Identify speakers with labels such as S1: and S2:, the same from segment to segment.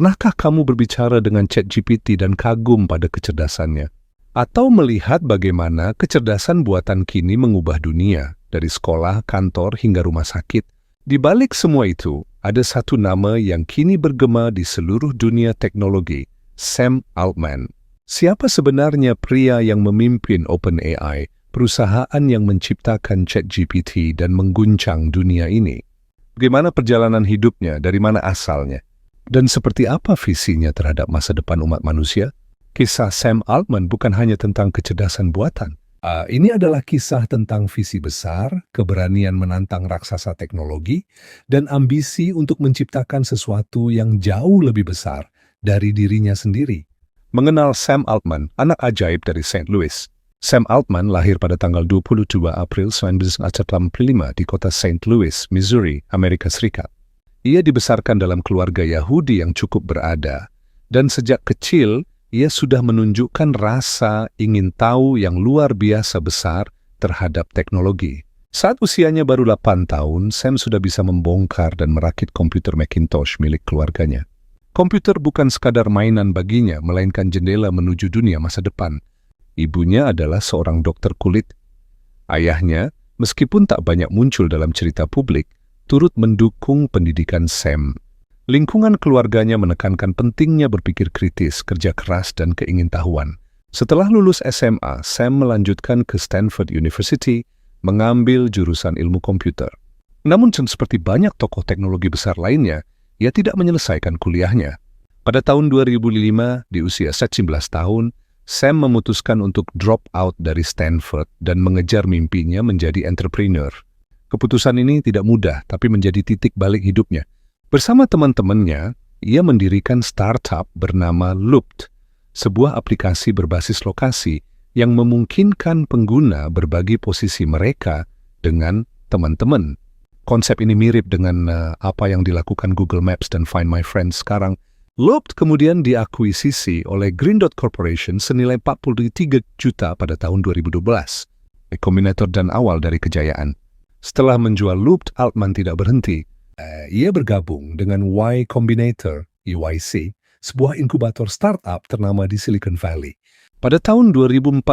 S1: Pernahkah kamu berbicara dengan ChatGPT dan kagum pada kecerdasannya? Atau melihat bagaimana kecerdasan buatan kini mengubah dunia, dari sekolah, kantor, hingga rumah sakit? Di balik semua itu, ada satu nama yang kini bergema di seluruh dunia teknologi, Sam Altman. Siapa sebenarnya pria yang memimpin OpenAI, perusahaan yang menciptakan ChatGPT dan mengguncang dunia ini? Bagaimana perjalanan hidupnya, dari mana asalnya? Dan seperti apa visinya terhadap masa depan umat manusia? Kisah Sam Altman bukan hanya tentang kecerdasan buatan. Ini adalah kisah tentang visi besar, keberanian menantang raksasa teknologi, dan ambisi untuk menciptakan sesuatu yang jauh lebih besar dari dirinya sendiri. Mengenal Sam Altman, anak ajaib dari St. Louis. Sam Altman lahir pada tanggal 22 April 1945 di kota St. Louis, Missouri, Amerika Serikat. Ia dibesarkan dalam keluarga Yahudi yang cukup berada, dan sejak kecil ia sudah menunjukkan rasa ingin tahu yang luar biasa besar terhadap teknologi. Saat usianya baru 8 tahun, Sam sudah bisa membongkar dan merakit komputer Macintosh milik keluarganya. Komputer bukan sekadar mainan baginya, melainkan jendela menuju dunia masa depan. Ibunya adalah seorang dokter kulit. Ayahnya, meskipun tak banyak muncul dalam cerita publik, turut mendukung pendidikan Sam. Lingkungan keluarganya menekankan pentingnya berpikir kritis, kerja keras, dan keingintahuan. Setelah lulus SMA, Sam melanjutkan ke Stanford University, mengambil jurusan ilmu komputer. Namun seperti banyak tokoh teknologi besar lainnya, ia tidak menyelesaikan kuliahnya. Pada tahun 2005, di usia 19 tahun, Sam memutuskan untuk drop out dari Stanford dan mengejar mimpinya menjadi entrepreneur. Keputusan ini tidak mudah, tapi menjadi titik balik hidupnya. Bersama teman-temannya, ia mendirikan startup bernama Looped, sebuah aplikasi berbasis lokasi yang memungkinkan pengguna berbagi posisi mereka dengan teman-teman. Konsep ini mirip dengan apa yang dilakukan Google Maps dan Find My Friends sekarang. Looped kemudian diakuisisi oleh Green Dot Corporation senilai 43 juta pada tahun 2012. Kombinator dan awal dari kejayaan. Setelah menjual Looped, Altman tidak berhenti. Ia bergabung dengan Y Combinator, YC, sebuah inkubator startup ternama di Silicon Valley. Pada tahun 2014,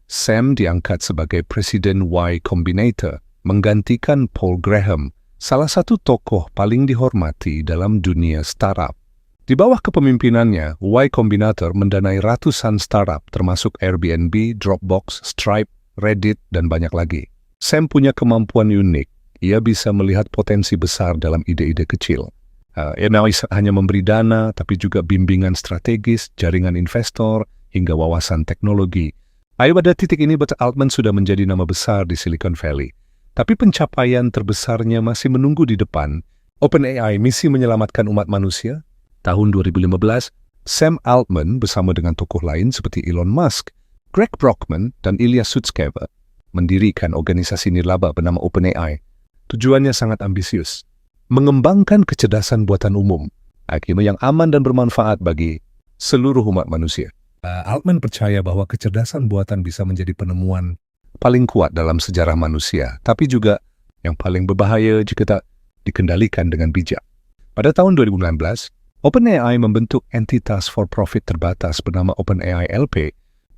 S1: Sam diangkat sebagai Presiden Y Combinator, menggantikan Paul Graham, salah satu tokoh paling dihormati dalam dunia startup. Di bawah kepemimpinannya, Y Combinator mendanai ratusan startup termasuk Airbnb, Dropbox, Stripe, Reddit, dan banyak lagi. Sam punya kemampuan unik. Ia bisa melihat potensi besar dalam ide-ide kecil. Ia hanya memberi dana, tapi juga bimbingan strategis, jaringan investor, hingga wawasan teknologi. Pada titik ini, Altman sudah menjadi nama besar di Silicon Valley. Tapi pencapaian terbesarnya masih menunggu di depan. OpenAI, misi menyelamatkan umat manusia. Tahun 2015, Sam Altman bersama dengan tokoh lain seperti Elon Musk, Greg Brockman, dan Ilya Sutskever mendirikan organisasi nirlaba bernama OpenAI. Tujuannya sangat ambisius, mengembangkan kecerdasan buatan umum, akhirnya yang aman dan bermanfaat bagi seluruh umat manusia. Altman percaya bahwa kecerdasan buatan bisa menjadi penemuan paling kuat dalam sejarah manusia, tapi juga yang paling berbahaya jika tak dikendalikan dengan bijak. Pada tahun 2019, OpenAI membentuk entitas for profit terbatas bernama OpenAI LP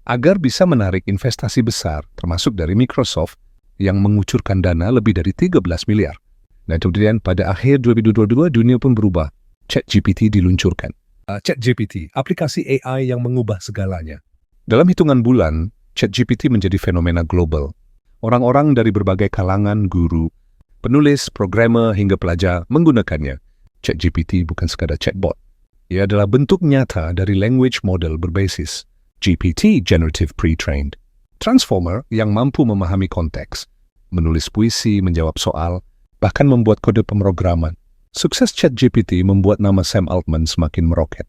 S1: agar bisa menarik investasi besar, termasuk dari Microsoft, yang mengucurkan dana lebih dari 13 miliar. Dan kemudian pada akhir 2022, dunia pun berubah. ChatGPT diluncurkan. ChatGPT, aplikasi AI yang mengubah segalanya. Dalam hitungan bulan, ChatGPT menjadi fenomena global. Orang-orang dari berbagai kalangan, guru, penulis, programmer, hingga pelajar menggunakannya. ChatGPT bukan sekadar chatbot. Ia adalah bentuk nyata dari language model berbasis GPT, Generative Pre-trained. Transformer yang mampu memahami konteks, menulis puisi, menjawab soal, bahkan membuat kode pemrograman. Sukses ChatGPT membuat nama Sam Altman semakin meroket.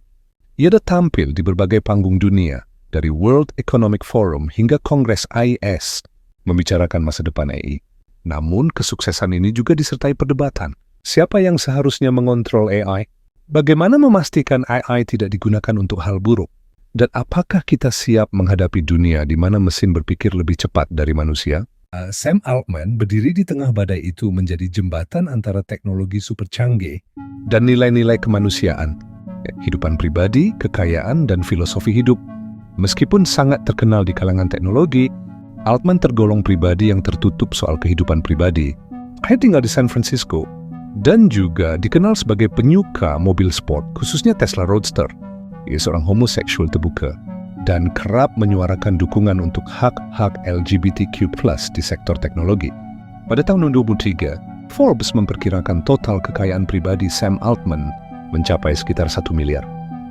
S1: Ia dah tampil di berbagai panggung dunia, dari World Economic Forum hingga Kongres IS, membicarakan masa depan AI. Namun, kesuksesan ini juga disertai perdebatan. Siapa yang seharusnya mengontrol AI? Bagaimana memastikan AI tidak digunakan untuk hal buruk? Dan apakah kita siap menghadapi dunia di mana mesin berpikir lebih cepat dari manusia? Sam Altman berdiri di tengah badai itu menjadi jembatan antara teknologi super canggih dan nilai-nilai kemanusiaan. kehidupan pribadi, kekayaan, dan filosofi hidup. Meskipun sangat terkenal di kalangan teknologi, Altman tergolong pribadi yang tertutup soal kehidupan pribadi. Dia tinggal di San Francisco dan juga dikenal sebagai penyuka mobil sport, khususnya Tesla Roadster. Ia seorang homoseksual terbuka dan kerap menyuarakan dukungan untuk hak-hak LGBTQ+ di sektor teknologi. Pada tahun 2003, Forbes memperkirakan total kekayaan pribadi Sam Altman mencapai sekitar 1 miliar.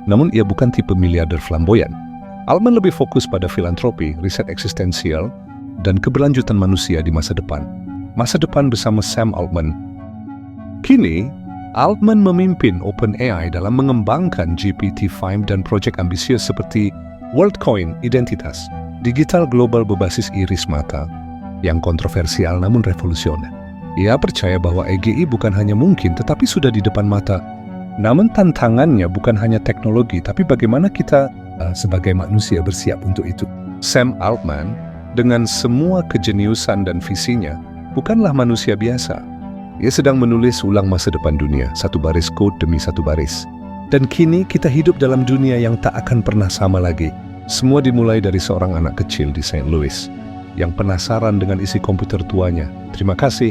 S1: Namun ia bukan tipe miliarder flamboyan. Altman lebih fokus pada filantropi, riset eksistensial, dan keberlanjutan manusia di masa depan. Masa depan bersama Sam Altman. Kini, Altman memimpin OpenAI dalam mengembangkan GPT-5 dan proyek ambisius seperti WorldCoin Identitas, digital global berbasis iris mata, yang kontroversial namun revolusioner. Ia percaya bahwa AGI bukan hanya mungkin tetapi sudah di depan mata. Namun tantangannya bukan hanya teknologi, tapi bagaimana kita sebagai manusia bersiap untuk itu. Sam Altman, dengan semua kejeniusan dan visinya, bukanlah manusia biasa. Ia sedang menulis ulang masa depan dunia, satu baris kode demi satu baris. Dan kini kita hidup dalam dunia yang tak akan pernah sama lagi. Semua dimulai dari seorang anak kecil di St. Louis yang penasaran dengan isi komputer tuanya. Terima kasih.